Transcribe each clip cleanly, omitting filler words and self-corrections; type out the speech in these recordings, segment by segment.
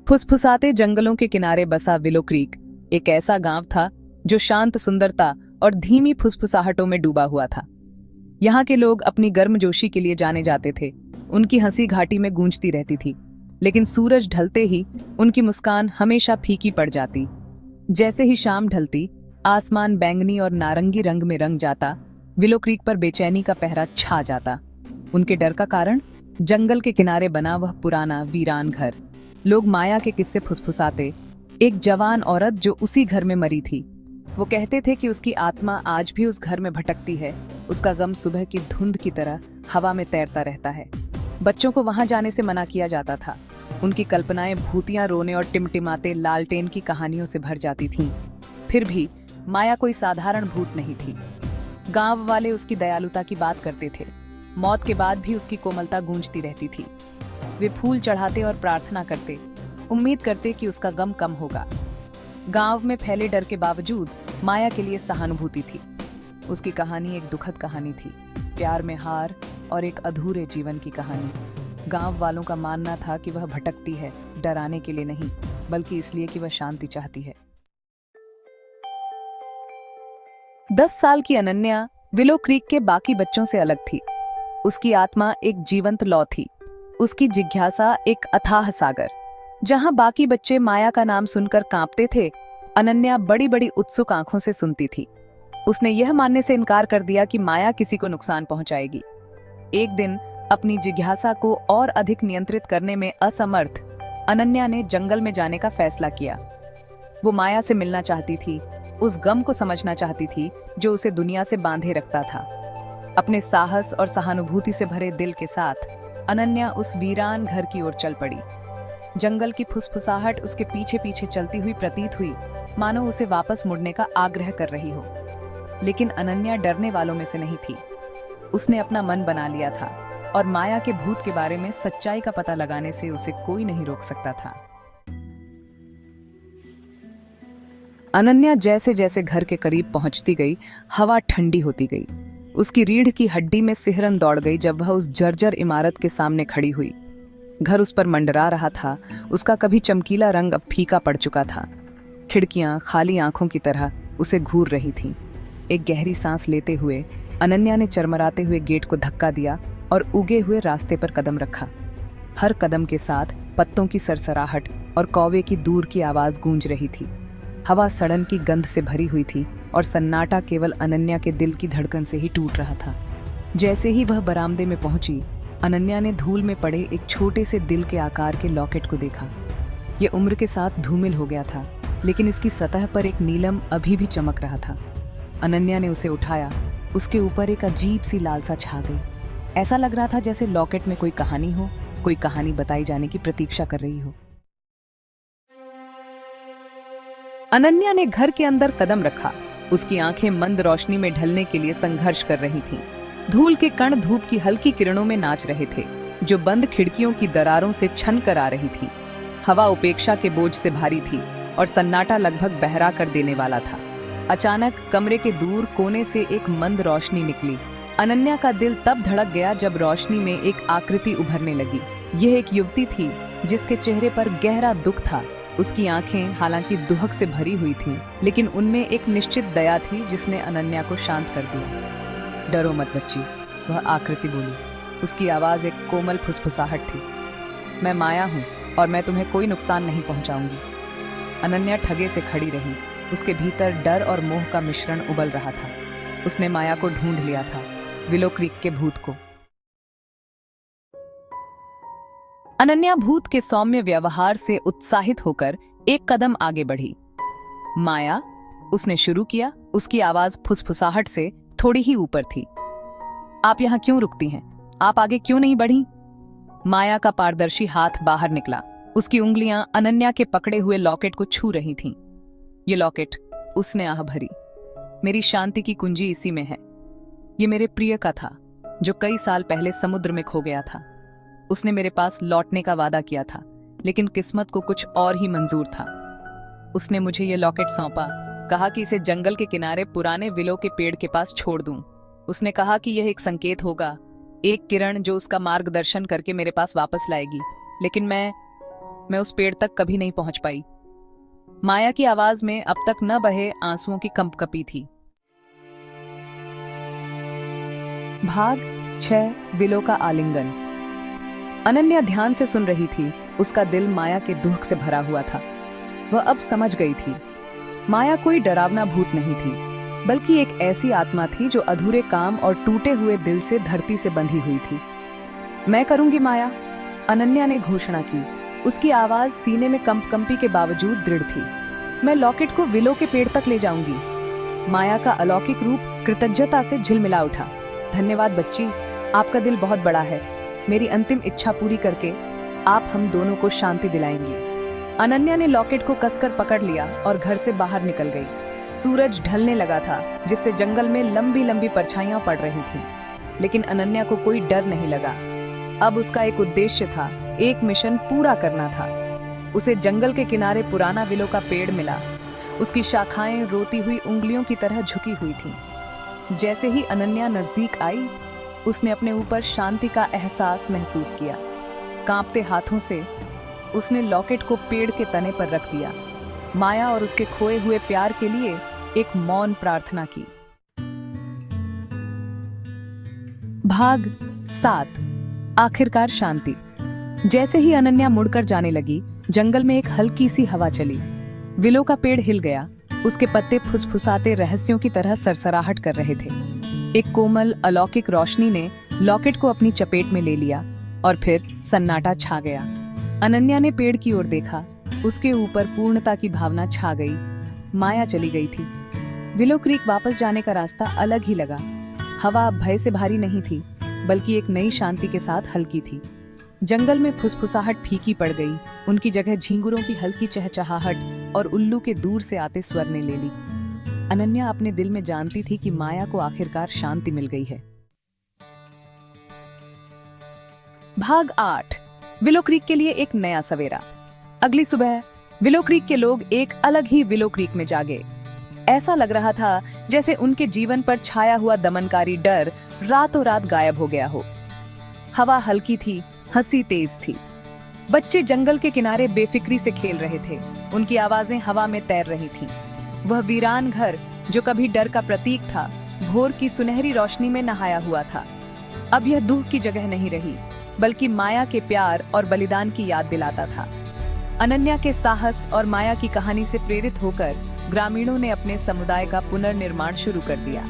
फुसफुसाते जंगलों के किनारे बसा विलो क्रीक एक ऐसा गांव था जो शांत सुंदरता और धीमी फुसफुसाहटों में डूबा हुआ था। यहाँ के लोग अपनी गर्मजोशी के लिए जाने जाते थे। उनकी हंसी घाटी में गूंजती रहती थी, लेकिन सूरज ढलते ही उनकी मुस्कान हमेशा फीकी पड़ जाती। जैसे ही शाम ढलती, आसमान बैंगनी और नारंगी रंग में रंग जाता। विलो क्रीक पर बेचैनी का पहरा छा जाता। उनके डर का कारण जंगल के किनारे बना वह पुराना वीरान घर। लोग माया के किस्से फुसफुसाते। एक जवान औरत जो उसी घर में मरी थी। वो कहते थे कि उसकी आत्मा आज भी उस घर में भटकती है। उसका गम सुबह की धुंध की तरह हवा में तैरता रहता है। बच्चों को वहां जाने से मना किया जाता था। उनकी कल्पनाएं भूतियां रोने और टिमटिमाते लालटेन की कहानियों से भर जाती थीं। फिर भी माया कोई साधारण भूत नहीं थी। गांव वाले उसकी दयालुता की बात करते थे। मौत के बाद भी उसकी कोमलता गूंजती रहती थी। वे फूल चढ़ाते और प्रार्थना करते, उम्मीद करते कि उसका गम कम होगा। गांव में फैले डर के बावजूद माया के लिए सहानुभूति थी। उसकी कहानी एक दुखद कहानी थी, प्यार में हार और एक अधूरे जीवन की कहानी। गांव वालों का मानना था कि वह भटकती है, डराने के लिए नहीं, बल्कि इसलिए कि वह शांति चाहती है। 10 साल की अनन्या विलो क्रीक के बाकी बच्चों से अलग थी। उसकी आत्मा एक जीवंत लौ थी। उसकी जिज्ञासा एक अथाह सागर। जहां बाकी बच्चे माया का नाम सुनकर कांपते थे, अनन्या बड़ी बड़ी उत्सुक आंखों से सुनती थी। उसने यह मानने से इनकार कर दिया कि माया किसी को नुकसान पहुंचाएगी। एक दिन अपनी जिज्ञासा को और अधिक नियंत्रित करने में असमर्थ अनन्या ने जंगल में जाने का फैसला किया। वो माया से मिलना चाहती थी, उस गम को समझना चाहती थी जो उसे दुनिया से बांधे रखता था। अपने साहस और सहानुभूति से भरे दिल के साथ अनन्या उस वीरान घर की ओर चल पड़ी। जंगल की फुसफुसाहट उसके पीछे पीछे चलती हुई प्रतीत हुई, मानो उसे वापस मुड़ने का आग्रह कर रही हो। लेकिन अनन्या डरने वालों में से नहीं थी। उसने अपना मन बना लिया था और माया के भूत के बारे में सच्चाई का पता लगाने से उसे कोई नहीं रोक सकता था। अनन्या जैसे जैसे घर के करीब पहुंचती गई, हवा ठंडी होती गई। उसकी रीढ़ की हड्डी में सिहरन दौड़ गई जब वह उस जर्जर इमारत के सामने खड़ी हुई। घर उस पर मंडरा रहा था। उसका कभी चमकीला रंग अब फीका पड़ चुका था। खिड़कियां खाली आंखों की तरह उसे घूर रही थीं। एक गहरी सांस लेते हुए अनन्या ने चरमराते हुए गेट को धक्का दिया और उगे हुए रास्ते पर कदम रखा। हर कदम के साथ पत्तों की सरसराहट और कौवे की दूर की आवाज गूंज रही थी। हवा सड़न की गंध से भरी हुई थी और सन्नाटा केवल अनन्या के दिल की धड़कन से ही टूट रहा था। जैसे ही वह बरामदे में पहुंची, अनन्या ने धूल में पड़े एक छोटे से दिल के आकार के लॉकेट को देखा। यह उम्र के साथ धूमिल हो गया था, लेकिन इसकी सतह पर एक नीलम अभी भी चमक रहा था। अनन्या ने उसे उठाया। उसके ऊपर एक अजीब सी लालसा छा गई। ऐसा लग रहा था जैसे लॉकेट में कोई कहानी हो, कोई कहानी बताई जाने की प्रतीक्षा कर रही हो। अनन्या ने घर के अंदर कदम रखा। उसकी आंखें मंद रोशनी में ढलने के लिए संघर्ष कर रही थीं। धूल के कण धूप की हल्की किरणों में नाच रहे थे, जो बंद खिड़कियों की दरारों से छन कर आ रही थी। हवा उपेक्षा के बोझ से भारी थी और सन्नाटा लगभग बहरा कर देने वाला था। अचानक कमरे के दूर कोने से एक मंद रोशनी निकली। अनन्या का दिल तब धड़क गया जब रोशनी में एक आकृति उभरने लगी। यह एक युवती थी जिसके चेहरे पर गहरा दुख था। उसकी आंखें हालांकि दुहक से भरी हुई थीं, लेकिन उनमें एक निश्चित दया थी जिसने अनन्या को शांत कर दिया। डरो मत बच्ची, वह आकृति बोली। उसकी आवाज एक कोमल फुसफुसाहट थी। मैं माया हूँ और मैं तुम्हें कोई नुकसान नहीं पहुंचाऊंगी। अनन्या ठगे से खड़ी रही। उसके भीतर डर और मोह का मिश्रण उबल रहा था। उसने माया को ढूंढ लिया था, विलो क्रीक के भूत को। अनन्या भूत के सौम्य व्यवहार से उत्साहित होकर एक कदम आगे बढ़ी। माया, उसने शुरू किया। उसकी आवाज फुसफुसाहट से थोड़ी ही ऊपर थी। आप यहां क्यों रुकती हैं? आप आगे क्यों नहीं बढ़ी? माया का पारदर्शी हाथ बाहर निकला। उसकी उंगलियां अनन्या के पकड़े हुए लॉकेट को छू रही थीं। ये लॉकेट, उसने आह भरी, मेरी शांति की कुंजी इसी में है। ये मेरे प्रिय का था, जो कई साल पहले समुद्र में खो गया था। उसने मेरे पास लौटने का वादा किया था, लेकिन किस्मत को कुछ और ही मंजूर था। उसने मुझे ये लॉकेट सौंपा, कहा कि इसे जंगल के किनारे पुराने विलो के पेड़ के पास छोड़ दूं। उसने कहा कि यह एक संकेत होगा, एक किरण जो उसका मार्गदर्शन करके मेरे पास वापस लाएगी। लेकिन मैं उस पेड़ तक कभी नहीं पहुंच पाई। माया की आवाज में अब तक न बहे आंसुओं की कंपकपी थी। भाग 6 विलो का आलिंगन। अनन्या ध्यान से सुन रही थी। उसका दिल माया के दुख से भरा हुआ था। वह अब समझ गई थी, माया कोई डरावना भूत नहीं थी, बल्कि एक ऐसी आत्मा थी जो अधूरे काम और टूटे हुए दिल से धरती से बंधी हुई थी। मैं करूंगी माया, अनन्या ने घोषणा की। उसकी आवाज सीने में कंपकंपी के बावजूद दृढ़ थी। मैं लॉकेट को विलो के पेड़ तक ले जाऊंगी। माया का अलौकिक रूप कृतज्ञता से झिलमिला उठा। धन्यवाद बच्ची, आपका दिल बहुत बड़ा है। मेरी अंतिम इच्छा पूरी करके आप हम दोनों को शांति दिलाएंगी। अनन्या ने लॉकेट को कसकर पकड़ लिया और घर से बाहर निकल गई। सूरज ढलने लगा था, जिससे जंगल में लंबी लंबी परछाइयां पड़ रही थीं। लेकिन अनन्या को कोई डर नहीं लगा। अब उसका एक उद्देश्य था, एक मिशन पूरा करना था। उसे जंगल के किनारे पुराना विलो का पेड़ मिला। उसकी शाखाएं रोती हुई उंगलियों की तरह झुकी हुई थीं। जैसे ही अनन्या नजदीक आई, उसने अपने ऊपर शांति का एहसास महसूस किया। कांपते हाथों से उसने लॉकेट को पेड़ के तने पर रख दिया। माया और उसके खोए हुए प्यार के लिए एक मौन प्रार्थना की। भाग 7 आखिरकार शांति। जैसे ही अनन्या मुड़कर जाने लगी, जंगल में एक हल्की सी हवा चली। विलो का पेड़ हिल गया। उसके पत्ते फुसफुसाते रहस्यों की तरह सरसराहट कर रहे थे। एक कोमल अलौकिक रोशनी ने लॉकेट को अपनी चपेट में ले लिया और फिर सन्नाटा छा गया। अनन्या ने पेड़ की ओर देखा। उसके ऊपर पूर्णता की भावना छा गई। माया चली गई थी। विलो क्रीक वापस जाने का रास्ता अलग ही लगा। हवा अब भय से भारी नहीं थी, बल्कि एक नई शांति के साथ हल्की थी। जंगल में फुसफुसाहट फीकी पड़ गई। उनकी जगह झींगुरों की हल्की चहचहाहट और उल्लू के दूर से आते स्वर ने ले ली। अनन्या अपने दिल में जानती थी कि माया को आखिरकार शांति मिल गई है। भाग 8 विलो क्रीक के लिए एक नया सवेरा। अगली सुबह विलो क्रीक के लोग एक अलग ही विलो क्रीक में जागे। ऐसा लग रहा था जैसे उनके जीवन पर छाया हुआ दमनकारी डर रातों रात गायब हो गया हो। हवा हल्की थी, हंसी तेज थी। बच्चे जंगल के किनारे बेफिक्री से खेल रहे थे। उनकी आवाजें हवा में तैर रही थीं। वह वीरान घर, जो कभी डर का प्रतीक था, भोर की सुनहरी रोशनी में नहाया हुआ था। अब यह दुख की जगह नहीं रही, बल्कि माया के प्यार और बलिदान की याद दिलाता था। अनन्या के साहस और माया की कहानी से प्रेरित होकर ग्रामीणों ने अपने समुदाय का पुनर्निर्माण शुरू कर दिया।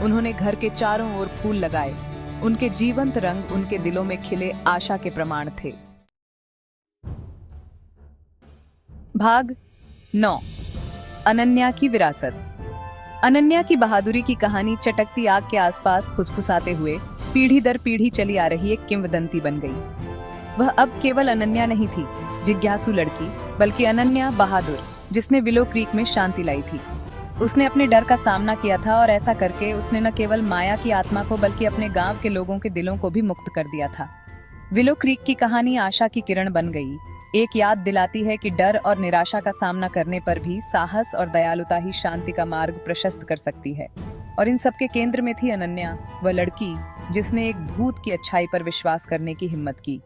उन्होंने घर के चारों ओर फूल लगाए। उनके जीवंत रंग उनके दिलों में खिले आशा के प्रमाण थे। भाग 9 अनन्या की विरासत। अनन्या की बहादुरी की कहानी चटकती आग के आसपास फुसफुसाते हुए पीढ़ी दर पीढ़ी चली आ रही एक किंवदंती बन गई। वह अब केवल अनन्या नहीं थी, जिज्ञासु लड़की, बल्कि अनन्या बहादुर, जिसने विलो क्रीक में शांति लाई थी। उसने अपने डर का सामना किया था और ऐसा करके उसने न केवल माया की आत्मा को बल्कि अपने गांव के लोगों के दिलों को भी मुक्त कर दिया था। विलो क्रीक की कहानी आशा की किरण बन गई। एक याद दिलाती है कि डर और निराशा का सामना करने पर भी साहस और दयालुता ही शांति का मार्ग प्रशस्त कर सकती है। और इन सबके केंद्र में थी अनन्या, वह लड़की जिसने एक भूत की अच्छाई पर विश्वास करने की हिम्मत की।